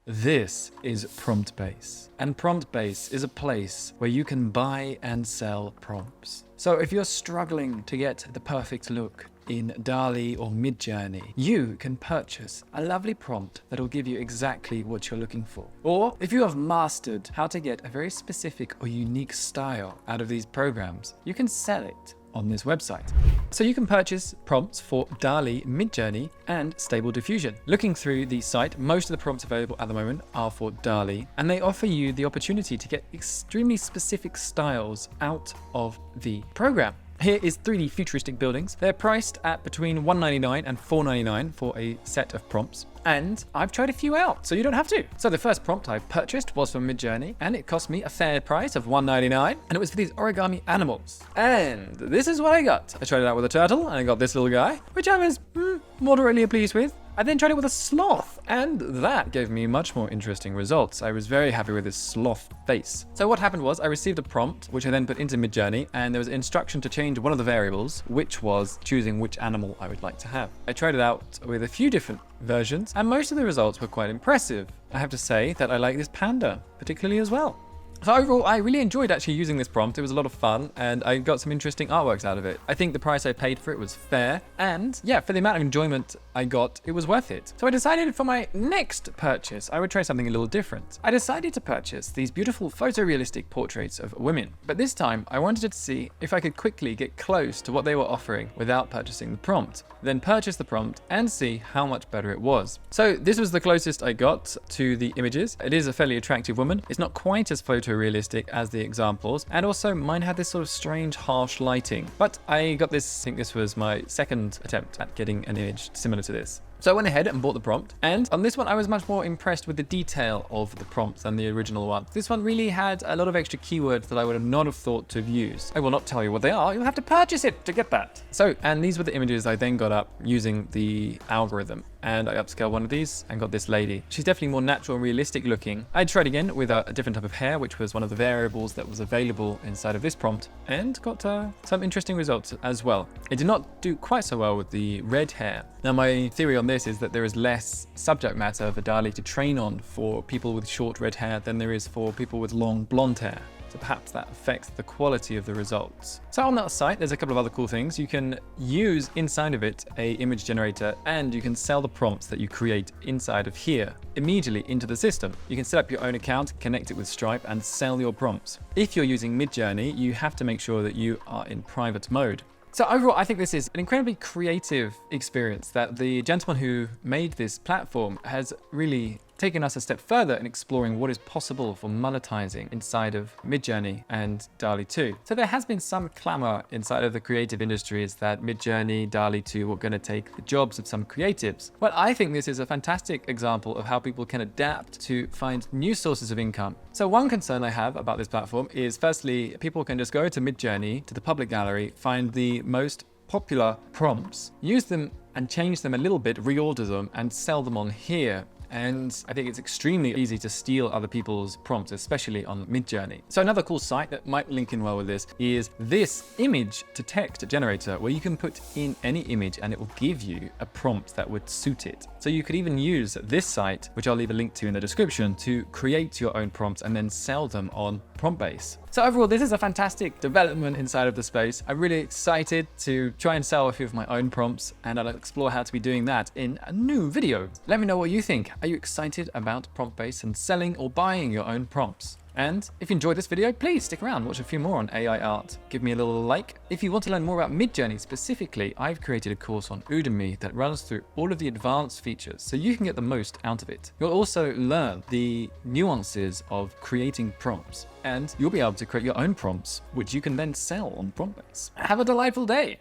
This is PromptBase, and PromptBase is a place where you can buy and sell prompts. So if you're struggling to get the perfect look in DALL or Midjourney, you can purchase a lovely prompt that will give you exactly what you're looking for. Or if you have mastered how to get a very specific or unique style out of these programs, you can sell it on this website. So you can purchase prompts for DALL, Midjourney, and Stable Diffusion. Looking through the site, most of the prompts available at the moment are for DALL, and they offer you the opportunity to get extremely specific styles out of the program. Here is 3D futuristic buildings. They're priced at between $1.99 and $4.99 for a set of prompts. And I've tried a few out, so you don't have to. So the first prompt I purchased was from Midjourney, and it cost me a fair price of $1.99, and it was for these origami animals. And this is what I got. I tried it out with a turtle, and I got this little guy, which I was moderately pleased with. I then tried it with a sloth, and that gave me much more interesting results. I was very happy with this sloth face. So what happened was I received a prompt, which I then put into Midjourney, and there was an instruction to change one of the variables, which was choosing which animal I would like to have. I tried it out with a few different versions, and most of the results were quite impressive. I have to say that I like this panda particularly as well. So overall, I really enjoyed actually using this prompt. It was a lot of fun, and I got some interesting artworks out of it. I think the price I paid for it was fair, and yeah, for the amount of enjoyment I got, it was worth it. So I decided for my next purchase, I would try something a little different. I decided to purchase these beautiful photorealistic portraits of women, but this time I wanted to see if I could quickly get close to what they were offering without purchasing the prompt, then purchase the prompt and see how much better it was. So this was the closest I got to the images. It is a fairly attractive woman. It's not quite as photorealistic as the examples, and also mine had this sort of strange harsh lighting, but I got this, I think this was my second attempt at getting an image similar to this. So I went ahead and bought the prompt, and on this one I was much more impressed with the detail of the prompt than the original one. This one really had a lot of extra keywords that I would have not have thought to have used. I will not tell you what they are, you'll have to purchase it to get that. So, and these were the images I then got up using the algorithm, and I upscaled one of these and got this lady. She's definitely more natural and realistic looking. I tried again with a different type of hair, which was one of the variables that was available inside of this prompt, and got some interesting results as well. It did not do quite so well with the red hair. Now my theory on this is that there is less subject matter for DALL to train on for people with short red hair than there is for people with long blonde hair. So perhaps that affects the quality of the results. So on that site, there's a couple of other cool things. You can use inside of it a image generator, and you can sell the prompts that you create inside of here immediately into the system. You can set up your own account, connect it with Stripe, and sell your prompts. If you're using Midjourney, you have to make sure that you are in private mode. So overall, I think this is an incredibly creative experience that the gentleman who made this platform has really taken us a step further in exploring what is possible for monetizing inside of Midjourney and DALL 2. So there has been some clamor inside of the creative industries that Midjourney, DALL 2 were going to take the jobs of some creatives. Well, I think this is a fantastic example of how people can adapt to find new sources of income. So one concern I have about this platform is, firstly, people can just go to Midjourney, to the public gallery, find the most popular prompts, use them and change them a little bit, reorder them and sell them on here. And I think it's extremely easy to steal other people's prompts, especially on Midjourney. So another cool site that might link in well with this is this image to text generator, where you can put in any image and it will give you a prompt that would suit it. So you could even use this site, which I'll leave a link to in the description, to create your own prompts and then sell them on PromptBase. So overall, this is a fantastic development inside of the space. I'm really excited to try and sell a few of my own prompts, and I'll explore how to be doing that in a new video. Let me know what you think. Are you excited about PromptBase and selling or buying your own prompts? And if you enjoyed this video, please stick around, watch a few more on AI art. Give me a little like. If you want to learn more about Midjourney specifically, I've created a course on Udemy that runs through all of the advanced features so you can get the most out of it. You'll also learn the nuances of creating prompts, and you'll be able to create your own prompts, which you can then sell on PromptBase. Have a delightful day.